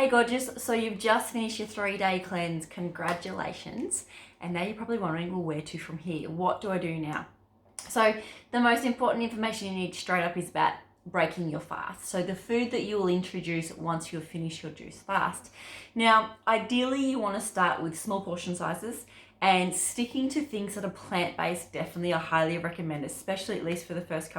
Hey gorgeous, so you've just finished your 3-day cleanse, congratulations. And now you're probably wondering, well, where to from here? What do I do now? So the most important information you need straight up is about breaking your fast. So the food that you will introduce once you've finished your juice fast. Now, ideally you want to start with small portion sizes and sticking to things that are plant-based. Definitely I highly recommend, especially at least for the first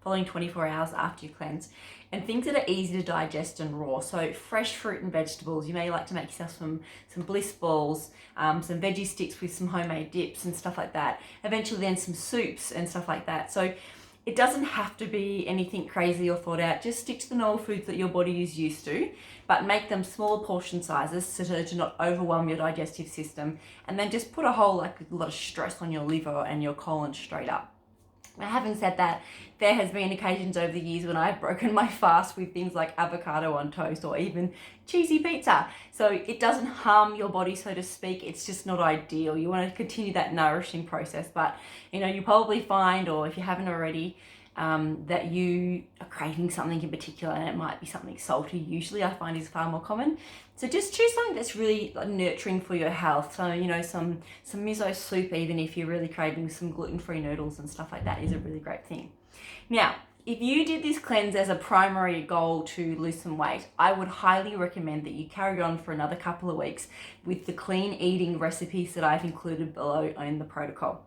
following 24 hours after you cleanse, and things that are easy to digest and raw. So fresh fruit and vegetables. You may like to make yourself some bliss balls, some veggie sticks with some homemade dips and stuff like that. Eventually then some soups and stuff like that. So it doesn't have to be anything crazy or thought out. Just stick to the normal foods that your body is used to, but make them smaller portion sizes so to not overwhelm your digestive system, and then just put a lot of stress on your liver and your colon straight up. Now, having said that, there has been occasions over the years when I've broken my fast with things like avocado on toast or even cheesy pizza. So it doesn't harm your body, so to speak. It's just not ideal. You want to continue that nourishing process, but you probably find, or if you haven't already, that you are craving something in particular, and it might be something salty. Usually I find is far more common. So just choose something that's really nurturing for your health. So some miso soup, even if you're really craving some gluten-free noodles and stuff like that, is a really great thing. Now, if you did this cleanse as a primary goal to lose some weight, I would highly recommend that you carry on for another couple of weeks with the clean eating recipes that I've included below in the protocol.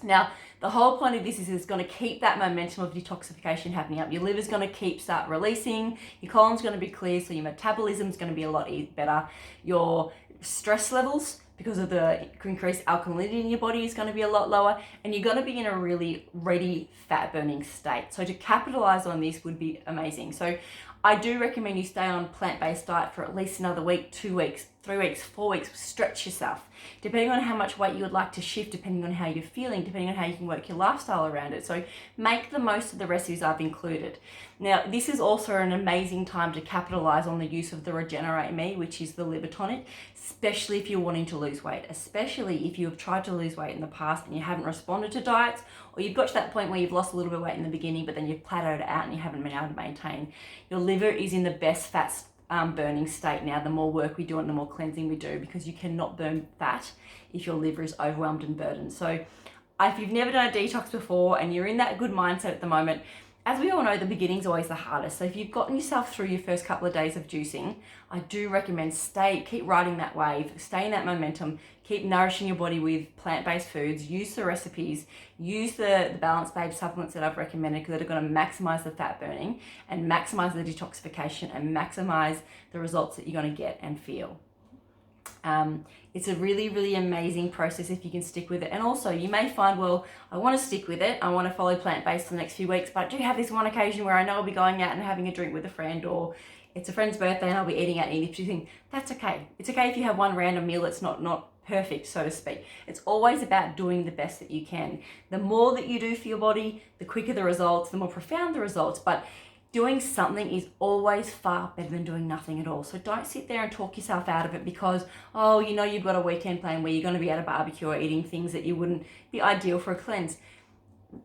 Now, the whole point of this is it's going to keep that momentum of detoxification happening up. Your liver's going to start releasing, your colon's going to be clear, so your metabolism's going to be a lot better. Your stress levels, because of the increased alkalinity in your body, is going to be a lot lower, and you're going to be in a really ready fat burning state. So to capitalize on this would be amazing. So I do recommend you stay on plant-based diet for at least another week, 2 weeks, 3 weeks, 4 weeks. Stretch yourself, depending on how much weight you would like to shift, depending on how you're feeling, depending on how you can work your lifestyle around it. So make the most of the recipes I've included. Now, this is also an amazing time to capitalize on the use of the Regenerate Me, which is the liver tonic, especially if you're wanting to lose weight, especially if you have tried to lose weight in the past and you haven't responded to diets, or you've got to that point where you've lost a little bit of weight in the beginning, but then you've plateaued out and you haven't been able to maintain. Your liver is in the best fat burning state now, the more work we do and the more cleansing we do, because you cannot burn fat if your liver is overwhelmed and burdened. So if you've never done a detox before and you're in that good mindset at the moment, as we all know, the beginning's always the hardest. So if you've gotten yourself through your first couple of days of juicing, I do recommend keep riding that wave, stay in that momentum, keep nourishing your body with plant-based foods, use the recipes, use the Balance Babe supplements that I've recommended, because they're going to maximize the fat burning and maximize the detoxification and maximize the results that you're going to get and feel. It's a really, really amazing process if you can stick with it. And also you may find, well, I want to stick with it, I want to follow plant-based for the next few weeks, but I do have this one occasion where I know I'll be going out and having a drink with a friend, or it's a friend's birthday and I'll be eating out and eating. You think that's okay. It's okay if you have one random meal that's not perfect, so to speak. It's always about doing the best that you can. The more that you do for your body, the quicker the results, the more profound the results, but doing something is always far better than doing nothing at all. So don't sit there and talk yourself out of it because, you've got a weekend plan where you're going to be at a barbecue or eating things that you wouldn't be ideal for a cleanse.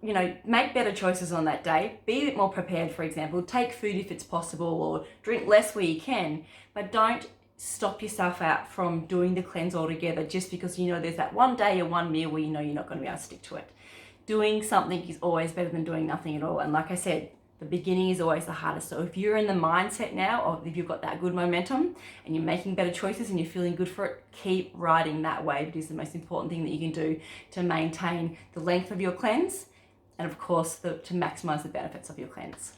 Make better choices on that day. Be a bit more prepared, for example. Take food if it's possible, or drink less where you can, but don't stop yourself out from doing the cleanse altogether just because there's that one day or one meal where you're not going to be able to stick to it. Doing something is always better than doing nothing at all. And like I said, the beginning is always the hardest. So if you're in the mindset now, or if you've got that good momentum and you're making better choices and you're feeling good for it, keep riding that wave. It is the most important thing that you can do to maintain the length of your cleanse and, of course, to maximize the benefits of your cleanse.